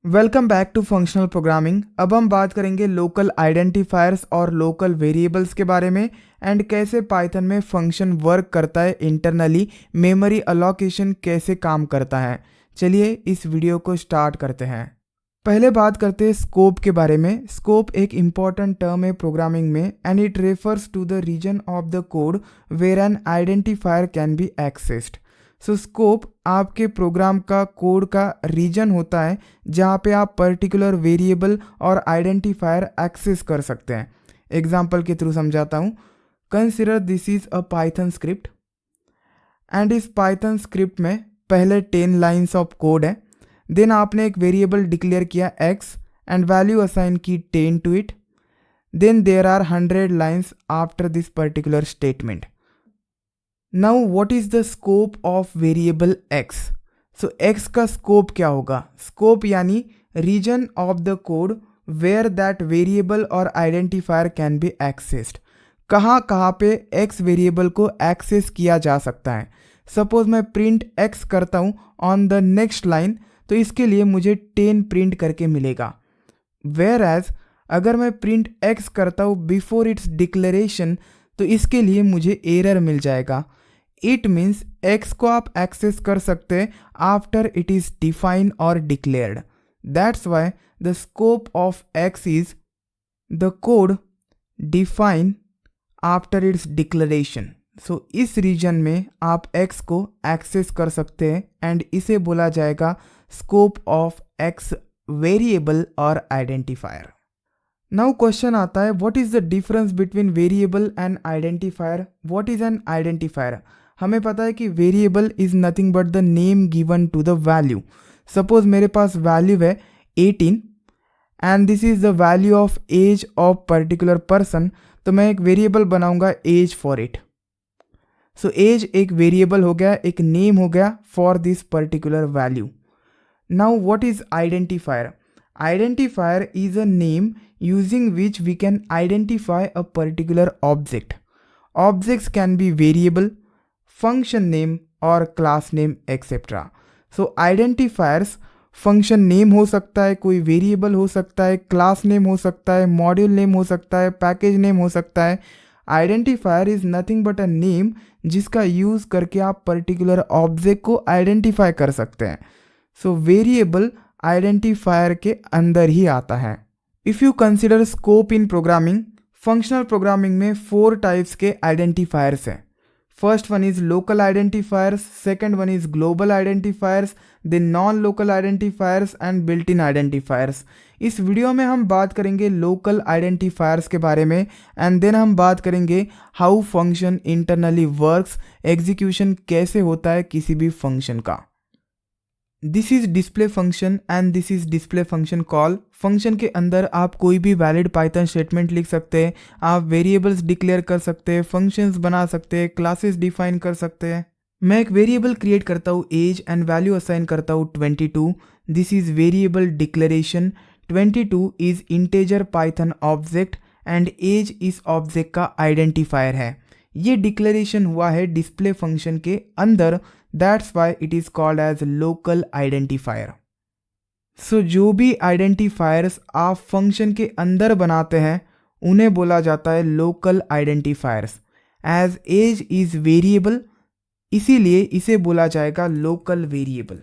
Welcome back to functional programming. अब हम बात करेंगे लोकल आइडेंटिफायर्स और लोकल वेरिएबल्स के बारे में एंड कैसे पाइथन में फंक्शन वर्क करता है, इंटरनली मेमोरी अलोकेशन कैसे काम करता है। चलिए इस वीडियो को स्टार्ट करते हैं। पहले बात करते हैं स्कोप के बारे में। स्कोप एक इम्पॉर्टेंट टर्म है प्रोग्रामिंग में and it refers to the region of the code where an identifier can be accessed. So scope आपके प्रोग्राम का कोड का रीजन होता है जहाँ पे आप पर्टिकुलर वेरिएबल और आइडेंटिफायर एक्सेस कर सकते हैं। एग्जाम्पल के थ्रू समझाता हूँ। Consider this is a Python script and इस पाइथन स्क्रिप्ट में पहले 10 लाइन्स ऑफ कोड है। देन आपने एक वेरिएबल डिक्लेयर किया x एंड वैल्यू असाइन की 10 टू इट। Then there are 100 lines after this particular statement. Now what is the scope of variable x? So x का scope क्या होगा? Scope यानी region of the code where that variable और identifier can be accessed। कहाँ पे x variable को access किया जा सकता है। सपोज मैं प्रिंट x करता हूँ ऑन द नेक्स्ट लाइन, तो इसके लिए मुझे 10 प्रिंट करके मिलेगा। वेयर एज अगर मैं प्रिंट x करता हूँ बिफोर इट्स डिक्लेरेशन, तो इसके लिए मुझे एरर मिल जाएगा। इट मीन्स x को आप एक्सेस कर सकते हैं आफ्टर इट इज डिफाइन और declared. That's why the scope of x is the code define after its declaration. So इस रीजन में आप x को एक्सेस कर सकते हैं एंड इसे बोला जाएगा स्कोप ऑफ x वेरिएबल और आइडेंटिफायर। नाउ क्वेश्चन आता है, what is the difference between variable and identifier? What is an identifier? हमें पता है कि variable is nothing but the name given to the value. Suppose मेरे पास वैल्यू है 18 and this is the value of age of particular person, तो मैं एक वेरिएबल बनाऊंगा age for it. So age एक वेरिएबल हो गया, एक नेम हो गया for this particular value. Now what is identifier? Identifier is a name using which we can identify a particular object. Objects can be variable, function name or class name etc. So identifiers function name हो सकता है, कोई variable हो सकता है, class name हो सकता है, module name हो सकता है, package name हो सकता है। Identifier is nothing but a name जिसका यूज़ करके आप particular object को identify कर सकते हैं। So variable आइडेंटिफायर के अंदर ही आता है। If you consider scope in programming, functional programming में 4 टाइप्स के आइडेंटिफायर्स हैं। First one is local identifiers, second one is global identifiers, then non local identifiers and built in identifiers. इस video में हम बात करेंगे लोकल आइडेंटिफायर्स के बारे में एंड देन हम बात करेंगे how function internally works, execution कैसे होता है किसी भी फंक्शन का। This is display function and this is display function call. Function के अंदर आप कोई भी वैलिड पाइथन स्टेटमेंट लिख सकते हैं, आप वेरिएबल्स डिक्लेयर कर सकते हैं, फंक्शंस बना सकते हैं, क्लासेस डिफाइन कर सकते हैं। मैं एक वेरिएबल क्रिएट करता हूँ एज एंड वैल्यू असाइन करता हूँ 22। This is variable declaration. 22 is integer Python object and age इस ऑब्जेक्ट का आइडेंटिफायर है। ये डिक्लेरेशन हुआ है डिस्प्ले फंक्शन के अंदर, that's why it is called as local identifier. So जो भी आइडेंटिफायर्स आप फंक्शन के अंदर बनाते हैं उन्हें बोला जाता है local identifiers. Age age is variable, इसीलिए इसे बोला जाएगा local variable.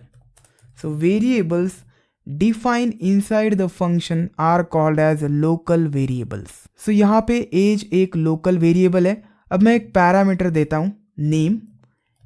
So variables define inside the function are called as local variables. So यहाँ पे एज एक लोकल वेरिएबल है। अब मैं एक पैरामीटर देता हूँ नेम।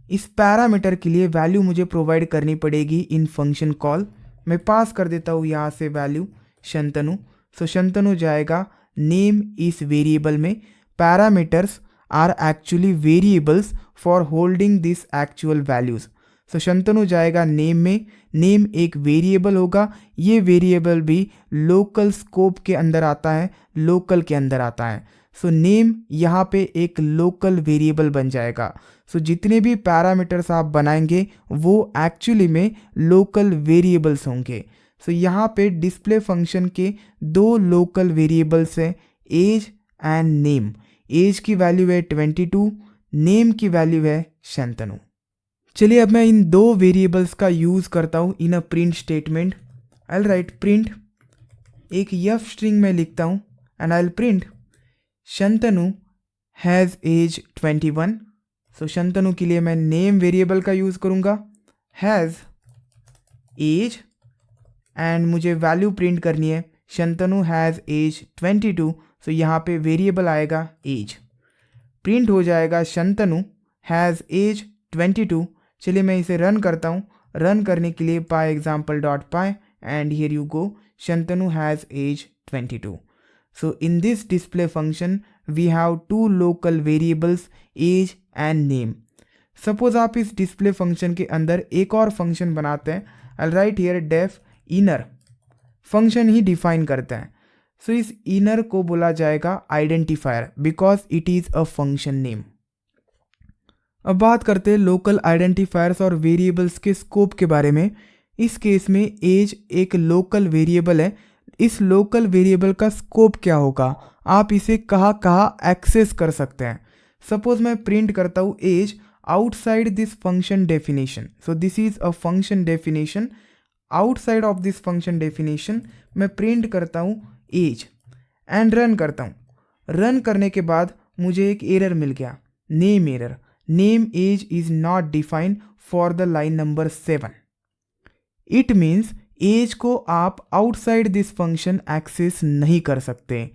इस पैरामीटर के लिए वैल्यू मुझे प्रोवाइड करनी पड़ेगी इन फंक्शन कॉल। मैं पास कर देता हूँ यहाँ से वैल्यू शंतनु। सो शंतनु जाएगा नेम इस वेरिएबल में। Parameters are actually variables for holding this actual values. So Shantanu जाएगा नेम में। नेम एक वेरिएबल होगा, ये वेरिएबल भी लोकल स्कोप के अंदर आता है, लोकल के अंदर आता है। सो नेम यहाँ पे एक लोकल वेरिएबल बन जाएगा। सो जितने भी पैरामीटर्स आप बनाएंगे वो एक्चुअली में लोकल वेरिएबल्स होंगे। सो यहाँ पे डिस्प्ले फंक्शन के 2 लोकल वेरिएबल्स हैं, एज एंड नेम। एज की वैल्यू है 22, नेम की वैल्यू है शंतनु। चलिए अब मैं इन 2 वेरिएबल्स का यूज़ करता हूँ in a print statement. I write print एक यफ स्ट्रिंग में लिखता हूँ and I print Shantanu has age 21। So Shantanu के लिए मैं नेम वेरिएबल का यूज़ करूँगा हैज़ एज एंड मुझे वैल्यू प्रिंट करनी है शंतनु हैज़ एज 22। सो यहाँ पे वेरिएबल आएगा एज, प्रिंट हो जाएगा शंतनु हैज़ एज 22। चलिए मैं इसे रन करता हूँ। रन करने के लिए py example dot py and here you go Shantanu has age 22। So in this display function we have two local variables age and name. Suppose आप इस display function के अंदर एक और function बनाते हैं। I'll write here def inner function he define करते हैं। So इस inner को बोला जाएगा identifier because it is a function name। अब बात करते हैं लोकल आइडेंटिफायर्स और वेरिएबल्स के स्कोप के बारे में। इस केस में एज एक लोकल वेरिएबल है। इस लोकल वेरिएबल का स्कोप क्या होगा, आप इसे कहाँ एक्सेस कर सकते हैं। सपोज मैं प्रिंट करता हूँ age outside this function definition. So this is a function definition. Outside of this function definition मैं प्रिंट करता हूँ एज एंड रन करता हूँ। रन करने के बाद मुझे एक एरर मिल गया, name error, name age is not defined for the line number 7। It means age को आप आउटसाइड दिस फंक्शन एक्सेस नहीं कर सकते।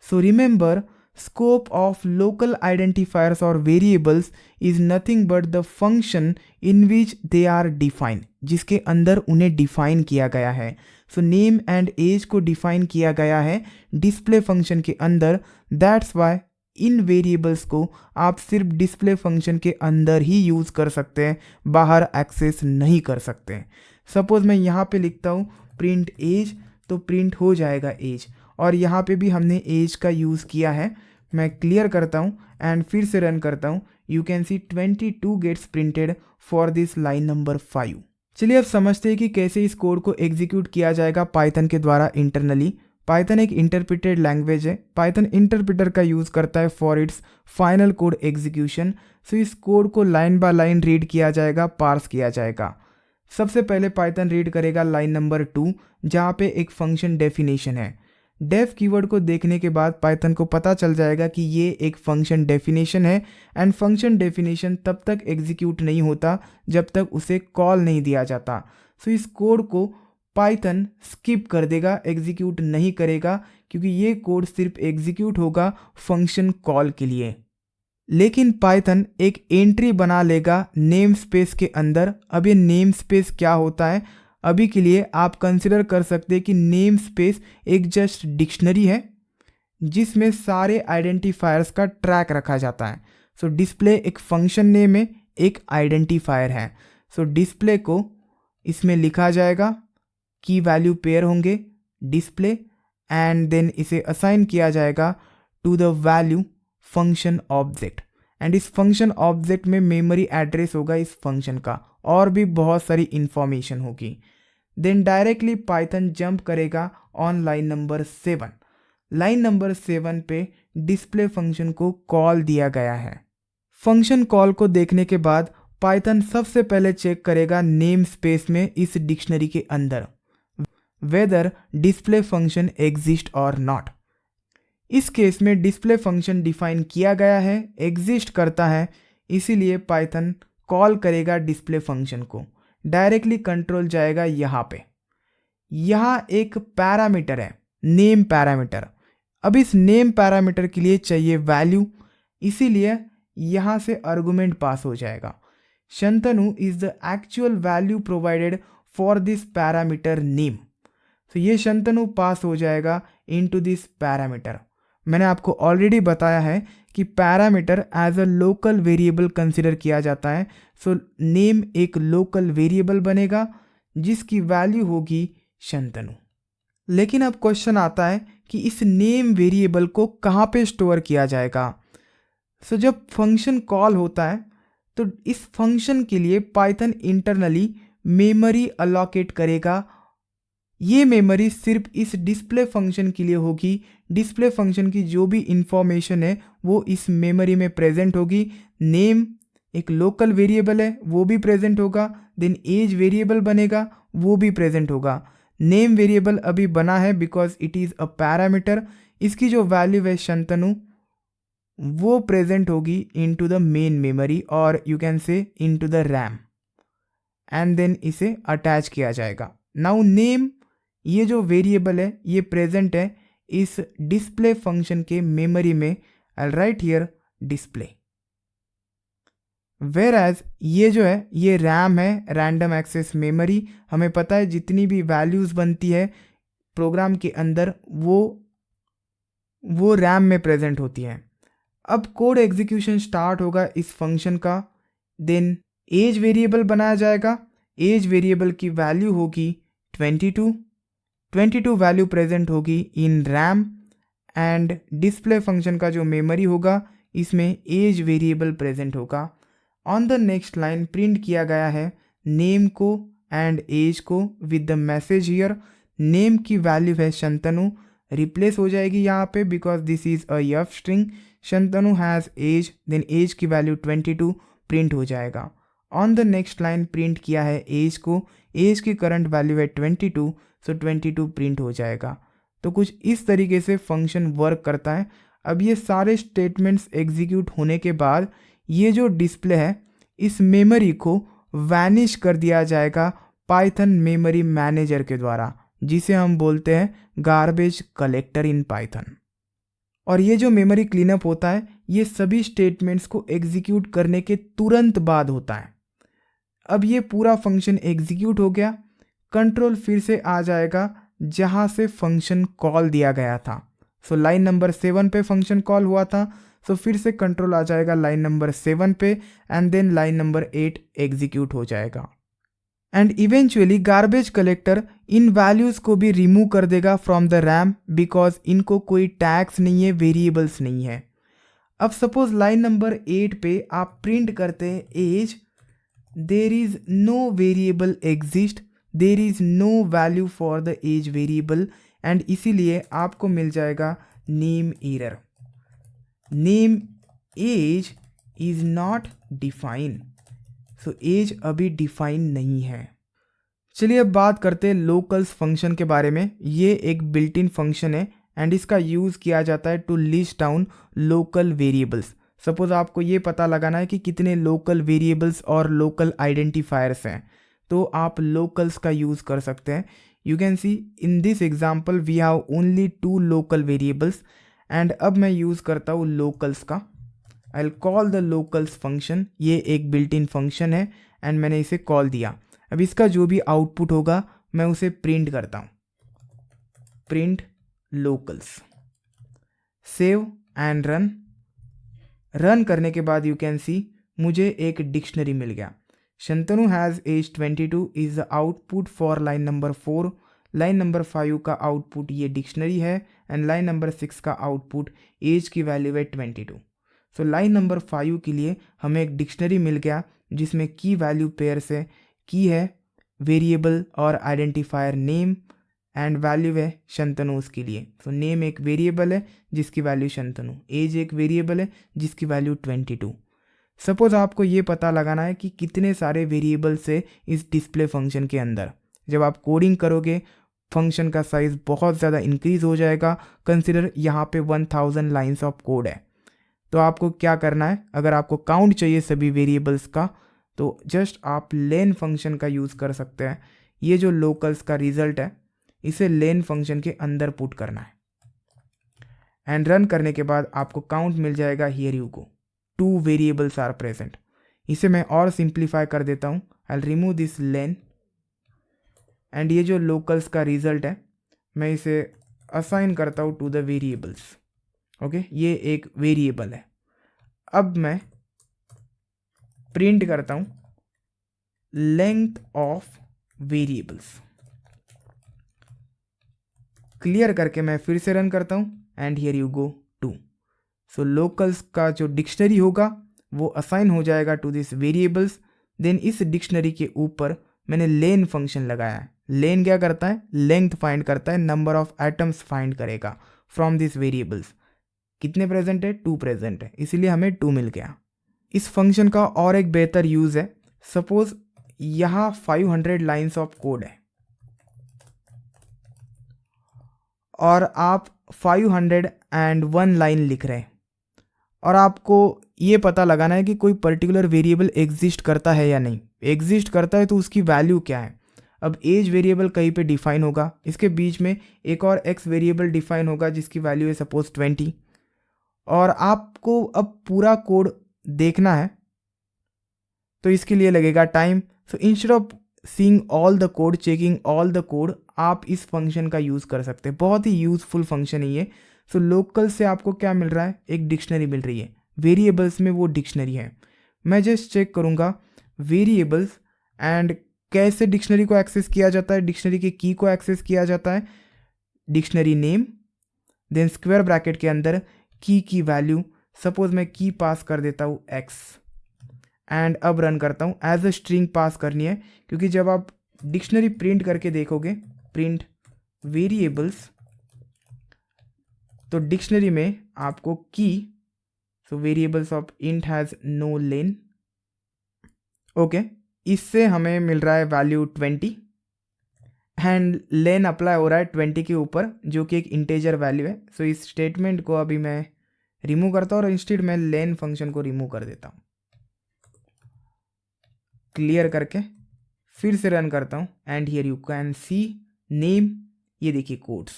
So remember scope of local identifiers और variables is nothing but the function in which they are defined, जिसके अंदर उन्हें define किया गया है। सो नेम एंड एज को डिफाइन किया गया है डिस्प्ले फंक्शन के अंदर। दैट्स वाई इन वेरिएबल्स को आप सिर्फ डिस्प्ले फंक्शन के अंदर ही यूज़ कर सकते हैं, बाहर एक्सेस नहीं कर सकते। सपोज मैं यहाँ पे लिखता हूँ प्रिंट एज, तो प्रिंट हो जाएगा एज, और यहाँ पे भी हमने एज का यूज़ किया है। मैं क्लियर करता हूँ एंड फिर से रन करता हूँ। You can see 22 gets printed for this line number 5। चलिए अब समझते हैं कि कैसे इस कोड को एग्जीक्यूट किया जाएगा पाइथन के द्वारा इंटरनली। पाइथन एक इंटरप्रिटेड लैंग्वेज है। पाइथन इंटरप्रिटर का यूज़ करता है for its final code execution. So इस कोड को लाइन बाय लाइन रीड किया जाएगा, पार्स किया जाएगा। सबसे पहले पाइथन रीड करेगा लाइन नंबर 2 जहाँ पे एक फंक्शन डेफिनेशन है। डेफ कीवर्ड को देखने के बाद पाइथन को पता चल जाएगा कि ये एक फंक्शन डेफिनेशन है एंड फंक्शन डेफिनेशन तब तक एग्जीक्यूट नहीं होता जब तक उसे कॉल नहीं दिया जाता। सो इस कोड को पाइथन स्किप कर देगा, एग्जीक्यूट नहीं करेगा, क्योंकि ये कोड सिर्फ एग्जीक्यूट होगा फंक्शन कॉल के लिए। लेकिन पाइथन एक एंट्री बना लेगा नेम स्पेस के अंदर। अब ये नेम स्पेस क्या होता है, अभी के लिए आप कंसिडर कर सकते हैं कि नेम स्पेस एक जस्ट डिक्शनरी है जिसमें सारे आइडेंटिफायर्स का ट्रैक रखा जाता है। सो डिस्प्ले एक फंक्शन नेम है, एक आइडेंटिफायर है। सो डिस्प्ले को इसमें लिखा जाएगा, की वैल्यू पेयर होंगे डिस्प्ले, एंड देन इसे असाइन किया जाएगा to the value function object, and इस फंक्शन ऑब्जेक्ट में मेमोरी एड्रेस होगा इस फंक्शन का, और भी बहुत सारी इंफॉर्मेशन होगी। देन डायरेक्टली पाइथन जंप करेगा on line number 7। Line number 7 पे डिस्प्ले फंक्शन को कॉल दिया गया है। फंक्शन कॉल को देखने के बाद पाइथन सबसे पहले चेक करेगा नेम स्पेस में इस डिक्शनरी के अंदर वेदर डिस्प्ले फंक्शन एग्जिस्ट और नॉट। इस केस में डिस्प्ले फंक्शन डिफाइन किया गया है, एग्जिस्ट करता है, इसीलिए पाइथन कॉल करेगा डिस्प्ले फंक्शन को। डायरेक्टली कंट्रोल जाएगा यहाँ पे। यहाँ एक पैरामीटर है, नेम पैरामीटर। अब इस नेम पैरामीटर के लिए चाहिए वैल्यू, इसीलिए यहाँ से आर्गुमेंट पास हो जाएगा। Shantanu is the actual value provided for this parameter name. तो ये शंतनु पास हो जाएगा इनटू दिस पैरामीटर। मैंने आपको ऑलरेडी बताया है कि parameter age a local variable consider किया जाता है। सो नेम एक लोकल वेरिएबल बनेगा जिसकी वैल्यू होगी शंतनु। लेकिन अब क्वेश्चन आता है कि इस नेम वेरिएबल को कहाँ पे स्टोर किया जाएगा। सो जब फंक्शन कॉल होता है तो इस फंक्शन के लिए पाइथन इंटरनली मेमोरी अलॉकेट करेगा। ये मेमोरी सिर्फ इस डिस्प्ले फंक्शन के लिए होगी। डिस्प्ले फंक्शन की जो भी इंफॉर्मेशन है वो इस मेमोरी में प्रेजेंट होगी। नेम एक लोकल वेरिएबल है, वो भी प्रेजेंट होगा। देन एज वेरिएबल बनेगा, वो भी प्रेजेंट होगा। नेम वेरिएबल अभी बना है because it is a parameter. इसकी जो वैल्यू है शंतनु वो प्रेजेंट होगी इनटू द मेन मेमोरी और you can say into the RAM and then इसे अटैच किया जाएगा। नाउ नेम ये जो वेरिएबल है ये प्रेजेंट है इस डिस्प्ले फंक्शन के मेमोरी में। I write here display. Whereas ये जो है ये रैम है, रैंडम एक्सेस मेमोरी। हमें पता है जितनी भी वैल्यूज़ बनती है प्रोग्राम के अंदर वो रैम में प्रेजेंट होती हैं। अब कोड एग्जीक्यूशन स्टार्ट होगा इस फंक्शन का। देन एज वेरिएबल बनाया जाएगा। एज वेरिएबल की वैल्यू होगी 22 वैल्यू प्रेजेंट होगी in RAM and display function का जो मेमोरी होगा इसमें एज वेरिएबल प्रेजेंट होगा। On the next line print किया गया है नेम को एंड एज को with the message here. Name की वैल्यू है शंतनु, रिप्लेस हो जाएगी यहाँ पे because this is a f string. Shantanu has age, then age की वैल्यू 22 प्रिंट हो जाएगा। On the next line print किया है एज को, एज की करंट वैल्यू है 22 सो 22 प्रिंट हो जाएगा। तो कुछ इस तरीके से फंक्शन वर्क करता है। अब ये सारे स्टेटमेंट्स एग्जीक्यूट होने के बाद ये जो डिस्प्ले है इस मेमोरी को वैनिश कर दिया जाएगा पाइथन मेमोरी मैनेजर के द्वारा, जिसे हम बोलते हैं गार्बेज कलेक्टर इन पाइथन। और ये जो मेमोरी क्लीनअप होता है ये सभी स्टेटमेंट्स को एग्जीक्यूट करने के तुरंत बाद होता है। अब ये पूरा फंक्शन एग्जीक्यूट हो गया, कंट्रोल फिर से आ जाएगा जहाँ से फंक्शन कॉल दिया गया था। सो लाइन नंबर 7 पे फंक्शन कॉल हुआ था, सो फिर से कंट्रोल आ जाएगा लाइन नंबर 7 पे and then line number 8 execute हो जाएगा। एंड इवेंचुअली गार्बेज कलेक्टर इन वैल्यूज़ को भी रिमूव कर देगा फ्रॉम द रैम बिकॉज इनको कोई टैग्स नहीं है, वेरिएबल्स नहीं है। अब सपोज लाइन नंबर 8 पे आप प्रिंट करते हैं age, there is no variable exist, there is no value for the age variable and इसीलिए आपको मिल जाएगा name error. Name age is not define, so age अभी डिफाइन नहीं है। चलिए अब बात करते हैं लोकल्स फंक्शन के बारे में। ये एक बिल्ट इन फंक्शन है एंड इसका यूज़ किया जाता है to list down local variables. Suppose आपको ये पता लगाना है कि कितने लोकल वेरिएबल्स और लोकल आइडेंटिफायर्स हैं, तो आप लोकल्स का यूज़ कर सकते हैं। You can see in this example we have only 2 local variables and अब मैं यूज़ करता हूँ लोकल्स का। I will call the locals function. ये एक बिल्ट इन फंक्शन है एंड मैंने इसे कॉल दिया। अब इसका जो भी आउटपुट होगा मैं उसे प्रिंट करता हूँ, print locals. Save and run. Run करने के बाद यू कैन सी मुझे एक डिक्शनरी मिल गया। Shantanu has age 22 is the output for line number 4। Line number 5 का आउटपुट ये डिक्शनरी है एंड लाइन नंबर 6 का आउटपुट एज की वैल्यू है 22। सो लाइन नंबर 5 के लिए हमें एक डिक्शनरी मिल गया जिसमें की वैल्यू पेयर से की है वेरिएबल और आइडेंटिफायर नेम एंड वैल्यू है शंतनु उसके लिए। सो नेम एक वेरिएबल है जिसकी वैल्यू शंतनु, एज एक वेरिएबल है जिसकी वैल्यू 22। सपोज आपको ये पता लगाना है कि कितने सारे वेरिएबल्स है इस डिस्प्ले फंक्शन के अंदर। जब आप कोडिंग करोगे फंक्शन का साइज़ बहुत ज़्यादा इंक्रीज हो जाएगा। कंसिडर यहाँ पे 1000 लाइन्स ऑफ कोड है, तो आपको क्या करना है, अगर आपको काउंट चाहिए सभी वेरिएबल्स का तो जस्ट आप लेन फंक्शन का यूज़ कर सकते हैं। ये जो लोकल्स का रिजल्ट है इसे लेन फंक्शन के अंदर पुट करना है एंड रन करने के बाद आपको काउंट मिल जाएगा। Here you go, 2 variables are present. इसे मैं और सिंप्लीफाई कर देता हूँ। I will remove this len and ये जो लोकल्स का रिजल्ट है मैं इसे असाइन करता हूँ टू द वेरिएबल्स। ओके, ये एक वेरिएबल है। अब मैं प्रिंट करता हूँ लेंथ ऑफ वेरिएबल्स। क्लियर करके मैं फिर से रन करता हूँ and here you go 2। So locals का जो डिक्शनरी होगा वो असाइन हो जाएगा टू दिस वेरिएबल्स। देन इस डिक्शनरी के ऊपर मैंने लेन फंक्शन लगाया है। लेन क्या करता है, लेंथ फाइंड करता है, नंबर ऑफ एटम्स फाइंड करेगा फ्रॉम दिस वेरिएबल्स। कितने प्रेजेंट है, 2 प्रेजेंट है, इसीलिए हमें 2 मिल गया। इस फंक्शन का और एक बेहतर यूज़ है। सपोज यहाँ 500 लाइन्स ऑफ कोड है और आप 501 लाइन लिख रहे हैं और आपको ये पता लगाना है कि कोई पर्टिकुलर वेरिएबल एग्जिस्ट करता है या नहीं। एग्जिस्ट करता है तो उसकी वैल्यू क्या है। अब एज वेरिएबल कहीं पे डिफाइन होगा, इसके बीच में एक और एक्स वेरिएबल डिफाइन होगा जिसकी वैल्यू है सपोज 20, और आपको अब पूरा कोड देखना है तो इसके लिए लगेगा time. So instead of seeing all the code, checking all the code, आप इस फंक्शन का यूज़ कर सकते हैं। बहुत ही यूज़फुल फंक्शन है ये। सो लोकल से आपको क्या मिल रहा है, एक डिक्शनरी मिल रही है। वेरिएबल्स में वो डिक्शनरी है। मैं जस्ट चेक करूँगा वेरिएबल्स एंड कैसे डिक्शनरी को एक्सेस किया जाता है। डिक्शनरी के की को एक्सेस किया जाता है, dictionary name, then square bracket के अंदर की वैल्यू, सपोज मैं की पास कर देता हूँ एक्स, एंड अब रन करता हूँ। एज अ स्ट्रिंग पास करनी है, क्योंकि जब आप डिक्शनरी प्रिंट करके देखोगे, प्रिंट वेरिएबल्स, तो डिक्शनरी में आपको key, so variables of int has no len, okay, इससे हमें मिल रहा है वैल्यू 20 एंड लेन अप्लाई हो रहा है 20 के ऊपर, जो कि एक इंटेजर वैल्यू है। सो इस स्टेटमेंट को अभी मैं रिमूव करता हूँ और इंस्टेड मैं लेन फंक्शन को रिमूव कर देता हूँ। क्लियर करके फिर से रन करता हूँ and here you can see name, ये देखिए कोड्स,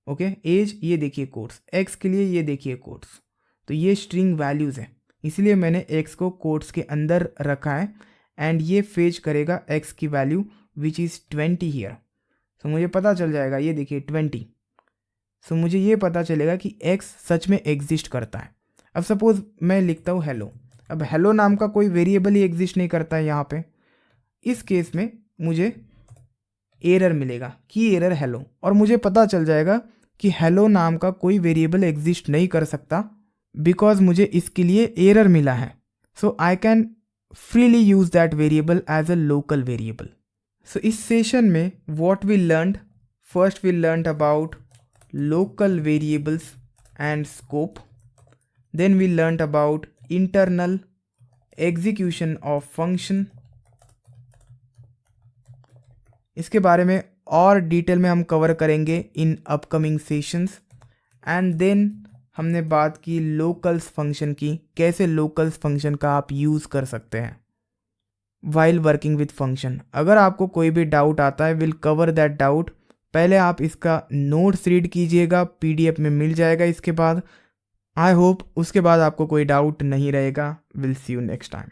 ओके, एज ये देखिए कोड्स, एक्स के लिए ये देखिए कोड्स। तो ये स्ट्रिंग वैल्यूज़ है, इसलिए मैंने एक्स को कोड्स के अंदर रखा है एंड ये फेच करेगा एक्स की वैल्यू विच इज़ 20 हियर। सो मुझे पता चल जाएगा, ये देखिए 20। सो मुझे ये पता चलेगा कि एक्स सच में एग्जिस्ट करता है। अब सपोज मैं लिखता हूँ हेलो, अब हेलो नाम का कोई वेरिएबल ही एग्जिस्ट नहीं करता है यहाँ पे। इस केस में मुझे एरर मिलेगा कि एरर हेलो, और मुझे पता चल जाएगा कि हेलो नाम का कोई वेरिएबल एग्जिस्ट नहीं कर सकता बिकॉज मुझे इसके लिए एरर मिला है। So I can freely use that variable as a local variable. So इस सेशन में what we learned, first we learned about local variables and scope, then we learned about internal execution of function. इसके बारे में और detail में हम cover करेंगे in upcoming sessions. And then हमने बात की लोकल्स फंक्शन की, कैसे लोकल्स फंक्शन का आप यूज़ कर सकते हैं वाइल वर्किंग विथ फंक्शन। अगर आपको कोई भी डाउट आता है, विल कवर दैट डाउट। पहले आप इसका नोट्स रीड कीजिएगा, PDF में मिल जाएगा इसके बाद। आई होप उसके बाद आपको कोई डाउट नहीं रहेगा। Will see you next time.